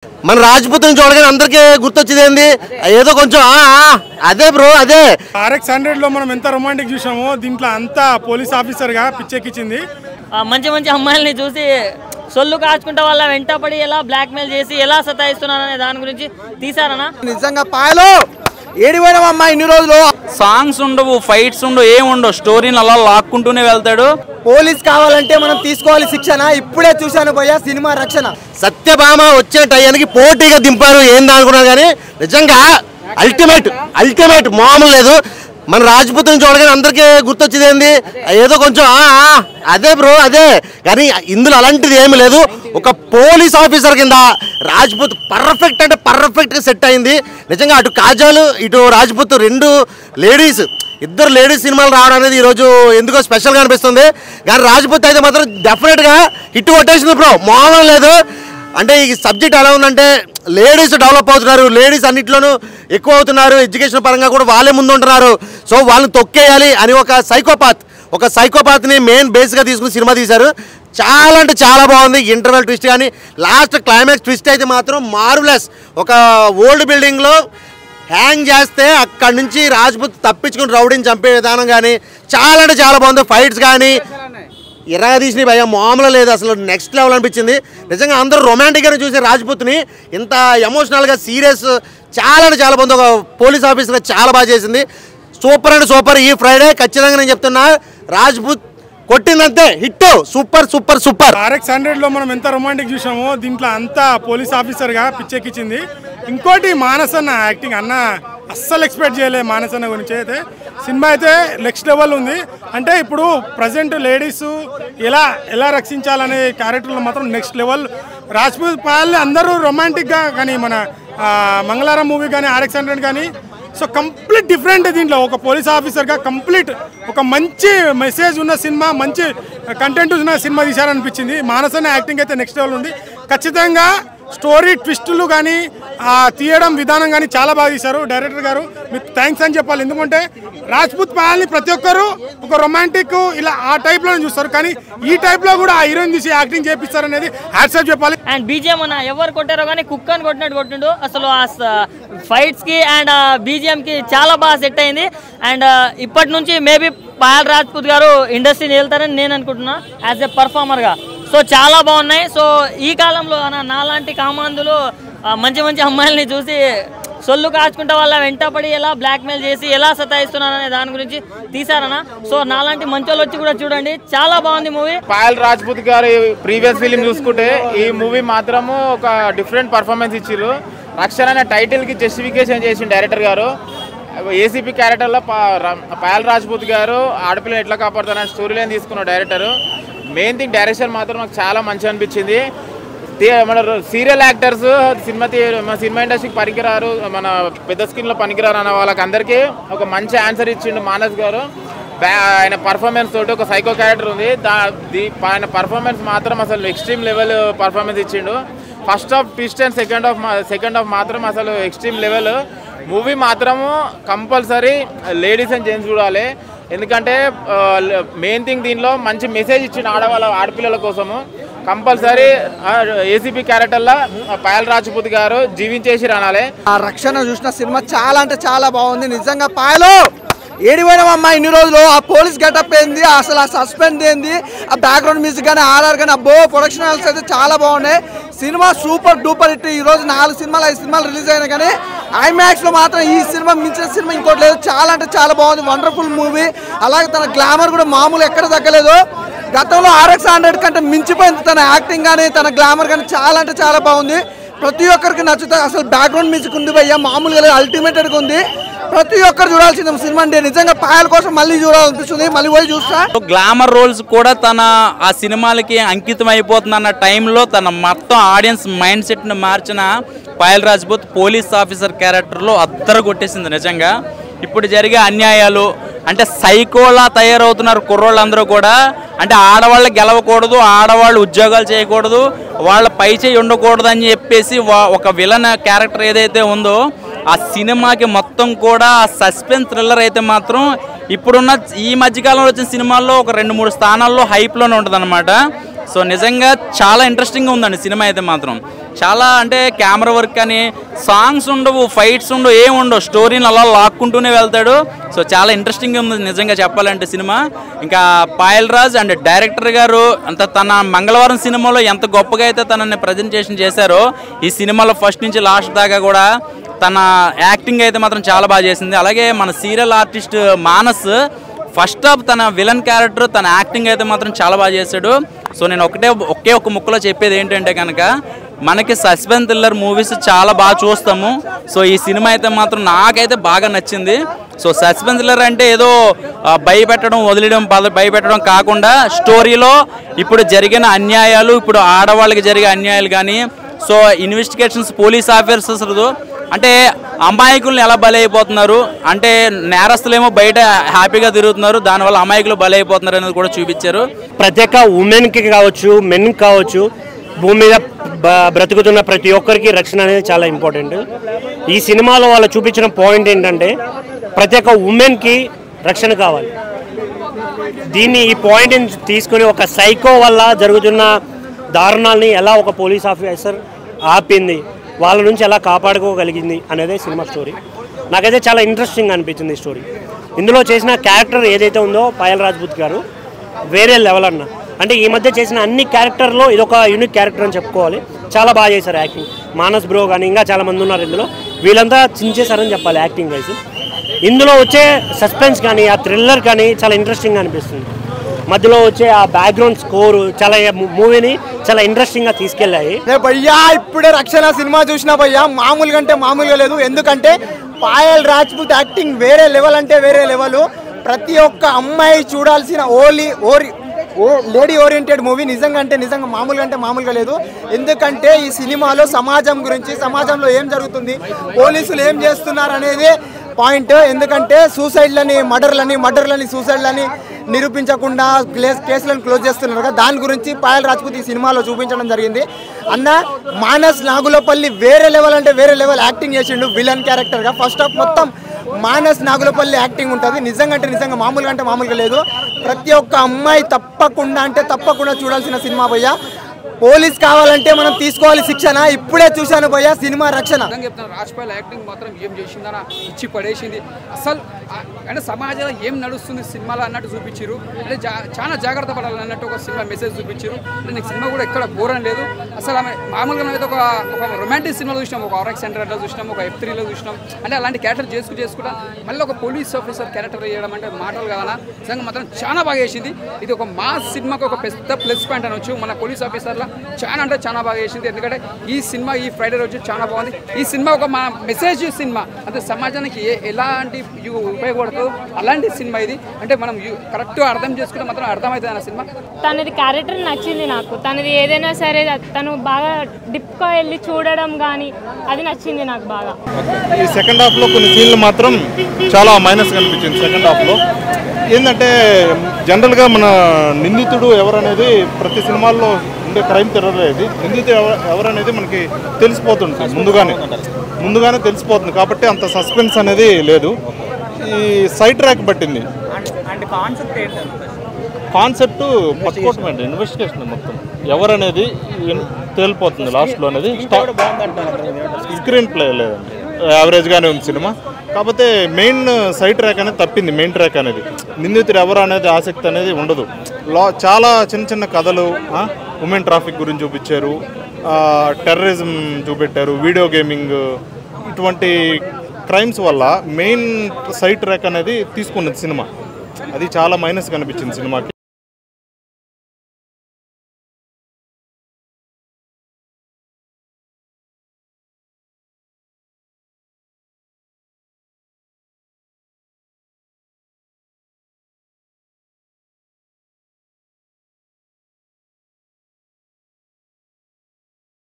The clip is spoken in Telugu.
మన రాజ్పుత్ని చూడగానే అందరికీ గుర్తొచ్చేది ఏంది ఏదో కొంచెం అదే బ్రో అదే RX100 లో మనం ఎంత రొమాంటిక్ చూసామో దీంట్లో అంతా పోలీస్ ఆఫీసర్ గా పిచ్చెక్కించింది. మంచి మంచి అమ్మాయిల్ని చూసి సొల్లు కాచుకుంటే వాళ్ళ వెంటపడి ఎలా బ్లాక్ మెయిల్ చేసి ఎలా సతాయిస్తున్నారనే దాని గురించి తీసారనా. నిజంగా పాయలో ఏడిపోయినామమ్మా ఇన్ని రోజులు. సాంగ్స్ ఉండవు, ఫైట్స్ ఉండవు, ఏముండవు, స్టోరీని అలా లాక్కుంటూనే వెళ్తాడు. పోలీస్ కావాలంటే మనం తీసుకోవాలి శిక్షణ. ఇప్పుడే చూశాను భయ్యా సినిమా రక్షణ. సత్యభామ వచ్చే టయానికి పోటీగా దింపారు ఏంది అనుకున్నారు కానీ నిజంగా అల్టిమేట్ మామూలు లేదు. మన రాజ్పుత్ని చూడగానే అందరికీ గుర్తొచ్చేది ఏంది ఏదో కొంచెం అదే బ్రో అదే కానీ ఇందులో అలాంటిది ఏమి లేదు. ఒక పోలీస్ ఆఫీసర్ కింద రాజ్పుత్ పర్ఫెక్ట్ అంటే పర్ఫెక్ట్గా సెట్ అయింది. నిజంగా అటు కాజల్ ఇటు రాజ్పుత్ ఇద్దరు లేడీస్ సినిమాలు రావడం అనేది ఈరోజు ఎందుకో స్పెషల్గా అనిపిస్తుంది. కానీ రాజ్పుత్ అయితే మాత్రం డెఫినెట్గా హిట్ కొట్టేసింది బ్రో, మామూలు లేదు. అంటే ఈ సబ్జెక్ట్ ఎలా ఉందంటే లేడీస్ డెవలప్ అవుతున్నారు, లేడీస్ అన్నింటిలోనూ ఎక్కువ అవుతున్నారు, ఎడ్యుకేషన్ పరంగా కూడా వాళ్ళే ముందు ఉంటున్నారు. సో వాళ్ళని తొక్కేయాలి అని ఒక సైకోపాత్ని మెయిన్ బేస్గా తీసుకుని సినిమా తీశారు. చాలా అంటే చాలా బాగుంది. ఇంటర్వెల్ ట్విస్ట్ కానీ లాస్ట్ క్లైమాక్స్ ట్విస్ట్ అయితే మాత్రం మార్వెలస్. ఒక ఓల్డ్ బిల్డింగ్లో హ్యాంగ్ చేస్తే అక్కడి నుంచి రాజ్పుత్ తప్పించుకుని రౌడీని చంపే విధానం కానీ చాలా అంటే చాలా బాగుంది. ఫైట్స్ కానీ ఇరగా తీసినవి భయ మామూలు లేదు, అసలు నెక్స్ట్ లెవెల్ అనిపించింది. నిజంగా అందరూ రొమాంటిక్గానే చూసే రాజ్పుత్ని ఇంత ఎమోషనల్గా సీరియస్ చాలా అంటే చాలా బాగుంది. ఒక పోలీస్ ఆఫీసర్గా చాలా బాగా చేసింది. Super and super. ఈ ఫ్రైడే ఖచ్చితంగా నేను చెప్తున్నా రాజ్పుత్ కొట్టిందంతే హిట్. సూపర్. RX100 లో మనం ఎంత రొమాంటిక్ చూసామో దీంట్లో అంతా పోలీస్ ఆఫీసర్ గా పిచ్చెక్కించింది. ఇంకోటి మానస్ అన్న యాక్టింగ్ అన్న అస్సలు ఎక్స్పెక్ట్ చేయలేదు. మానస్ అన్న గురించి అయితే సినిమా అయితే నెక్స్ట్ లెవెల్ ఉంది. అంటే ఇప్పుడు ప్రజెంట్ లేడీస్ ఎలా రక్షించాలనే క్యారెక్టర్లో మాత్రం నెక్స్ట్ లెవెల్. రాజ్పుత్ పాయల్ అందరూ రొమాంటిక్గా కానీ మన మంగళవారం మూవీ కానీ RX100 కానీ సో కంప్లీట్ డిఫరెంట్. దీంట్లో ఒక పోలీస్ ఆఫీసర్గా కంప్లీట్ ఒక మంచి మెసేజ్ ఉన్న సినిమా, మంచి కంటెంట్ ఉన్న సినిమా తీశారనిపించింది. మానస్ అన్న యాక్టింగ్ అయితే నెక్స్ట్ లెవెల్ ఉంది. ఖచ్చితంగా స్టోరీ ట్విస్టులు కానీ తీయడం విధానం కానీ చాలా బాగా తీశారు. డైరెక్టర్ గారు మీకు థ్యాంక్స్ అని చెప్పాలి. ఎందుకంటే రాజ్పుత్ పాయల్ని ప్రతి ఒక్కరు ఒక రొమాంటిక్ ఇలా ఆ టైప్లోనే చూస్తారు, కానీ ఈ టైప్లో కూడా ఆ హీరోయిన్ తీసి యాక్టింగ్ చేపిస్తారు అనేది హ్యాట్స్ ఆఫ్ చెప్పాలి. అండ్ బీజిఎం అన్న ఎవరు కొట్టారో కానీ కుక్ అని కొట్టిండు. అసలు ఆ ఫైట్స్కి అండ్ బీజిఎంకి చాలా బాగా సెట్ అయింది. అండ్ ఇప్పటి నుంచి మేబీ పాయల్ రాజ్పుత్ గారు ఇండస్ట్రీని వెళ్తారని నేను అనుకుంటున్నా యాజ్ ఎ పర్ఫార్మర్గా. సో చాలా బాగున్నాయి. సో ఈ కాలంలో నాలాంటి కామాంధులు మంచి మంచి అమ్మాయిల్ని చూసి సొల్లు కాచుకుంటే వాళ్ళ వెంటపడి ఎలా బ్లాక్ మెయిల్ చేసి ఎలా సతాయిస్తున్నారనే దాని గురించి తీసారనా. సో నాలాంటి మంచోళ్ళు వచ్చి కూడా చూడండి, చాలా బాగుంది మూవీ. పాయల్ రాజ్పుత్ గారి ప్రీవియస్ ఫిలిం చూసుకుంటే ఈ మూవీ మాత్రము ఒక డిఫరెంట్ పర్ఫార్మెన్స్ ఇచ్చిర్రు. రక్షణ అనే టైటిల్కి జస్టిఫికేషన్ చేసిన డైరెక్టర్ గారు. ఏసీపీ క్యారెక్టర్లో పాయల్ రాజ్పుత్ గారు ఆడపిల్లని ఎట్లా కాపాడుతారనే స్టోరీ లైన్ తీసుకున్న డైరెక్టరు. మెయిన్ థింగ్ డైరెక్షన్ మాత్రం నాకు చాలా మంచిగా అనిపించింది. మన సీరియల్ యాక్టర్స్ సినిమా ఇండస్ట్రీకి పనికిరారు, మన పెద్ద స్క్రీన్లో పనికిరారు అన్న వాళ్ళకి అందరికీ ఒక మంచి ఆన్సర్ ఇచ్చిండు మానస్ గారు. ఆయన పర్ఫార్మెన్స్ తోటి ఒక సైకో క్యారెక్టర్ ఉంది, ఆయన పర్ఫార్మెన్స్ మాత్రం అసలు ఎక్స్ట్రీమ్ లెవెల్ పర్ఫార్మెన్స్ ఇచ్చిండు. First half twist and second half మాత్రం అసలు ఎక్స్ట్రీమ్ లెవెల్. మూవీ మాత్రము కంపల్సరీ లేడీస్ అండ్ జెంట్స్ చూడాలి. ఎందుకంటే మెయిన్ థింగ్ దీనిలో మంచి మెసేజ్ ఇచ్చిన ఆడపిల్లల కోసము. కంపల్సరీ ఏసీపీ క్యారెక్టర్లో పాయల్ రాజ్పుత్ గారు జీవించేసి రానాలి. ఆ రక్షణ చూసిన సినిమా చాలా అంటే చాలా బాగుంది. నిజంగా పాయలో ఏడిపోయినామమ్మా ఇన్ని రోజులు. ఆ పోలీస్ గెటప్ ఏంది, అసలు ఆ సస్పెండ్ ఏంది, ఆ బ్యాక్గ్రౌండ్ మ్యూజిక్ కానీ ఆర్ఆర్ కానీ అబ్బో ప్రొడక్షన్ హౌస్ అయితే చాలా బాగున్నాయి. Cinema super duper hit. ఈరోజు 4 సినిమాలు 5 సినిమాలు రిలీజ్ అయినా కానీ ఐమాక్స్లో మాత్రం ఈ సినిమా మించిన సినిమా ఇంకోటి లేదు. చాలా అంటే చాలా బాగుంది, వండర్ఫుల్ మూవీ. అలాగే తన గ్లామర్ కూడా మామూలు ఎక్కడ తగ్గలేదు. గతంలో RX100 కంటే మించిపోయింది తన యాక్టింగ్ కానీ తన గ్లామర్ కానీ. చాలా అంటే చాలా బాగుంది, ప్రతి ఒక్కరికి నచ్చుతుంది. అసలు బ్యాక్గ్రౌండ్ మ్యూజిక్ ఉంది భయ్యా, మామూలుగా అల్టిమేటెడ్గా ఉంది. ప్రతి ఒక్కరు చూడాల్సింది సినిమా అంటే. నిజంగా పాయల్ కోసం మళ్ళీ చూడాలనిపిస్తుంది, మళ్ళీ పోయి చూస్తా. గ్లామర్ రోల్స్ కూడా తన ఆ సినిమాలకి అంకితం అయిపోతుంది అన్న టైంలో తన మొత్తం ఆడియన్స్ మైండ్ సెట్ని మార్చిన పాయల్ రాజ్పుత్ పోలీస్ ఆఫీసర్ క్యారెక్టర్లో అద్దరు కొట్టేసింది. నిజంగా ఇప్పుడు జరిగే అన్యాయాలు అంటే సైకోలా తయారవుతున్నారు కుర్రోళ్ళందరూ కూడా. అంటే ఆడవాళ్ళు గెలవకూడదు, ఆడవాళ్ళు ఉద్యోగాలు చేయకూడదు, వాళ్ళ పై చేయి ఉండకూడదు అని చెప్పేసి ఒక విలన్ క్యారెక్టర్ ఏదైతే ఉందో ఆ సినిమాకి మొత్తం కూడా సస్పెన్స్ థ్రిల్లర్ అయితే మాత్రం ఇప్పుడున్న ఈ మధ్యకాలంలో వచ్చిన సినిమాల్లో ఒక 2-3 స్థానాల్లో హైప్లోనే ఉంటుంది అనమాట. సో నిజంగా చాలా ఇంట్రెస్టింగ్గా ఉందండి సినిమా అయితే మాత్రం. చాలా అంటే కెమెరా వర్క్ కానీ సాంగ్స్ ఉండవు, ఫైట్స్ ఉండవు, ఏమి ఉండవు, స్టోరీని అలా లాక్కుంటూనే వెళ్తాడు. సో చాలా ఇంట్రెస్టింగ్గా ఉంది నిజంగా చెప్పాలంటే సినిమా. ఇంకా పాయల్ రాజ్ అండ్ డైరెక్టర్ గారు అంత తన మంగళవారం సినిమాలో ఎంత గొప్పగా అయితే తనని ప్రజెంటేషన్ చేశారో ఈ సినిమాలో ఫస్ట్ నుంచి లాస్ట్ దాకా కూడా తన యాక్టింగ్ అయితే మాత్రం చాలా బాగా చేసింది. అలాగే మన serial artist Manas first half తన విలన్ క్యారెక్టర్ తన యాక్టింగ్ అయితే మాత్రం చాలా బాగా చేశాడు. సో నేను ఒకే ఒక ముక్కలో చెప్పేది ఏంటంటే కనుక మనకి సస్పెన్స్ థ్రిల్లర్ మూవీస్ చాలా బాగా చూస్తాము. సో ఈ సినిమా అయితే మాత్రం నాకైతే బాగా నచ్చింది. సో సస్పెన్స్ థ్రిల్లర్ అంటే ఏదో భయపెట్టడం వదిలేయడం భయపెట్టడం కాకుండా స్టోరీలో ఇప్పుడు జరిగిన అన్యాయాలు, ఇప్పుడు ఆడవాళ్ళకి జరిగే అన్యాయాలు కానీ, సో ఇన్వెస్టిగేషన్స్ పోలీస్ ఆఫీసర్స్ అంటే అమాయకులను ఎలా బలైపోతున్నారు, అంటే నేరస్తులేమో బయట హ్యాపీగా తిరుగుతున్నారు, దానివల్ల అమాయకులు బలైపోతున్నారు అనేది కూడా చూపించారు. ప్రతి ఒక్క ఉమెన్కి కావచ్చు, మెన్ కావచ్చు, భూమి మీద బ్రతుకుతున్న ప్రతి ఒక్కరికి రక్షణ అనేది చాలా ఇంపార్టెంట్. ఈ సినిమాలో వాళ్ళు చూపించిన పాయింట్ ఏంటంటే ప్రతి ఒక్క ఉమెన్కి రక్షణ కావాలి. ఈ పాయింట్ని తీసుకుని ఒక సైకో వల్ల జరుగుతున్న దారుణాలని ఎలా ఒక పోలీస్ ఆఫీసర్ ఆపింది, వాళ్ళ నుంచి ఎలా కాపాడుకోగలిగింది అనేదే సినిమా స్టోరీ. నాకైతే చాలా ఇంట్రెస్టింగ్ అనిపించింది ఈ స్టోరీ. ఇందులో చేసిన క్యారెక్టర్ ఏదైతే ఉందో పాయల్ రాజ్పూత్ గారు వేరే లెవెల్ అన్న. అంటే ఈ మధ్య చేసిన అన్ని క్యారెక్టర్లో ఇదొక యూనిక్ క్యారెక్టర్ అని చెప్పుకోవాలి. చాలా బాగా చేశారు యాక్టింగ్. మానస్ బ్రో కానీ ఇంకా చాలామంది ఉన్నారు ఇందులో, వీళ్ళంతా చించేశారని చెప్పాలి యాక్టింగ్ వైజ్. ఇందులో వచ్చే సస్పెన్స్ కానీ ఆ థ్రిల్లర్ కానీ చాలా ఇంట్రెస్టింగ్గా అనిపిస్తుంది. మధ్యలో వచ్చే ఆ బ్యాక్గ్రౌండ్ స్కోరు చాలా మూవీని చాలా ఇంట్రెస్టింగ్గా తీసుకెళ్ళాయి. భయ్యా ఇప్పుడే రక్షణ సినిమా చూసినా భయ్యా మామూలుగా అంటే మామూలుగా లేదు. ఎందుకంటే పాయల్ రాజ్పూత్ యాక్టింగ్ వేరే లెవెల్ అంటే వేరే లెవెల్. ప్రతి ఒక్క అమ్మాయి చూడాల్సిన లేడీ ఓరియంటెడ్ మూవీ. నిజంగా అంటే నిజంగా మామూలుగా అంటే మామూలుగా లేదు. ఎందుకంటే ఈ సినిమాలో సమాజం గురించి, సమాజంలో ఏం జరుగుతుంది, పోలీసులు ఏం చేస్తున్నారు అనేది పాయింట్. ఎందుకంటే సూసైడ్లని మర్డర్లని సూసైడ్లని నిరూపించకుండా కేసులను క్లోజ్ చేస్తున్నారు కదా, దాని గురించి పాయల్ రాజ్పూత్ ఈ సినిమాలో చూపించడం జరిగింది. అన్న మానస్ నాగులపల్లి వేరే లెవెల్ అంటే వేరే లెవెల్ యాక్టింగ్ చేసిండు విలన్ క్యారెక్టర్గా. ఫస్ట్ హాఫ్ మొత్తం మానస్ నాగులపల్లి యాక్టింగ్ ఉంటుంది. నిజంగా అంటే నిజంగా మామూలుగా అంటే మామూలుగా లేదు. ప్రతి ఒక్క అమ్మాయి తప్పకుండా అంటే తప్పకుండా చూడాల్సిన సినిమా భయ్యా. పోలీస్ కావాలంటే మనం తీసుకోవాలి శిక్షణ. ఇప్పుడే చూశాను భయ్యా సినిమా రక్షణ. రాజ్పాల్ యాక్టింగ్ మాత్రం ఏం చేసిందని ఇచ్చి పడేసింది. అసలు అంటే సమాజంలో ఏం నడుస్తుంది సినిమాలో అన్నట్టు చూపించారు. అంటే చాలా జాగ్రత్త పడాలి అన్నట్టు ఒక సినిమా మెసేజ్ చూపించారు. అంటే నీకు సినిమా కూడా ఎక్కడ బోరం లేదు. అసలు ఆమె మామూలుగా అయితే ఒక రొమాంటిక్ సినిమాలో చూసినాం, ఒక ఆర్ఎక్స్ సెంటర్లో చూసినాం, ఒక F3లో చూసినాం. అంటే అలాంటి క్యారెక్టర్ చేసుకుంటా మళ్ళీ ఒక పోలీస్ ఆఫీసర్ క్యారెక్టర్ చేయడం అంటే మాటలు కావాలా. నిజంగా మాత్రం చాలా బాగా చేసింది. ఇది ఒక మాస్ సినిమాకి ఒక పెద్ద ప్లస్ పాయింట్ అనొచ్చు. మన పోలీస్ ఆఫీసర్ల చాలా అంటే చాలా బాగా చేసింది. ఎందుకంటే ఈ సినిమా ఈ ఫ్రైడే రోజు చాలా బాగుంది. ఈ సినిమా ఒక మా మెసేజ్ సినిమా, అంటే సమాజానికి ఎలాంటి ఉపయోగపడుతుందో అలాంటి సినిమా ఇది. అంటే మనం కరెక్ట్గా అర్థం చేసుకుంటే మాత్రం అర్థమవుతుంది అన్న సినిమా. తనది క్యారెక్టర్ నచ్చింది నాకు. తనది ఏదైనా సరే తను బాగా డిప్గా వెళ్ళి చూడడం కానీ అది నచ్చింది నాకు బాగా. ఈ సెకండ్ హాఫ్లో కొన్ని సీన్లు మాత్రం చాలా మైనస్ కనిపించింది. సెకండ్ హాఫ్లో ఏంటంటే జనరల్గా మన నిందితుడు ఎవరనేది ప్రతి సినిమాల్లో ఉండే క్రైమ్ థ్రిల్లర్ ఇది. నిందితుడు ఎవరనేది మనకి తెలిసిపోతుంది, ముందుగానే తెలిసిపోతుంది. కాబట్టి అంత సస్పెన్స్ అనేది లేదు. ఈ సైడ్ ట్రాక్ పట్టింది. కాన్సెప్ట్ పట్టుకోవటం ఇన్వెస్టిగేషన్ మొత్తం ఎవరనేది తేలిపోతుంది లాస్ట్లో అనేది. స్క్రీన్ ప్లే లేదండి, యావరేజ్గానే ఉంది సినిమా. కాకపోతే మెయిన్ సైడ్ ట్రాక్ అనేది తప్పింది. మెయిన్ ట్రాక్ అనేది నిందితుడు ఎవరు అనేది ఆసక్తి అనేది ఉండదు. చాలా చిన్న కథలు, ఉమెన్ ట్రాఫిక్ గురించి చూపించారు, టెర్రరిజం చూపెట్టారు, వీడియో గేమింగ్, ఇటువంటి క్రైమ్స్ వల్ల మెయిన్ సైడ్ ట్రాక్ అనేది తీసుకున్నది సినిమా. అది చాలా మైనస్ కనిపించింది సినిమాకి.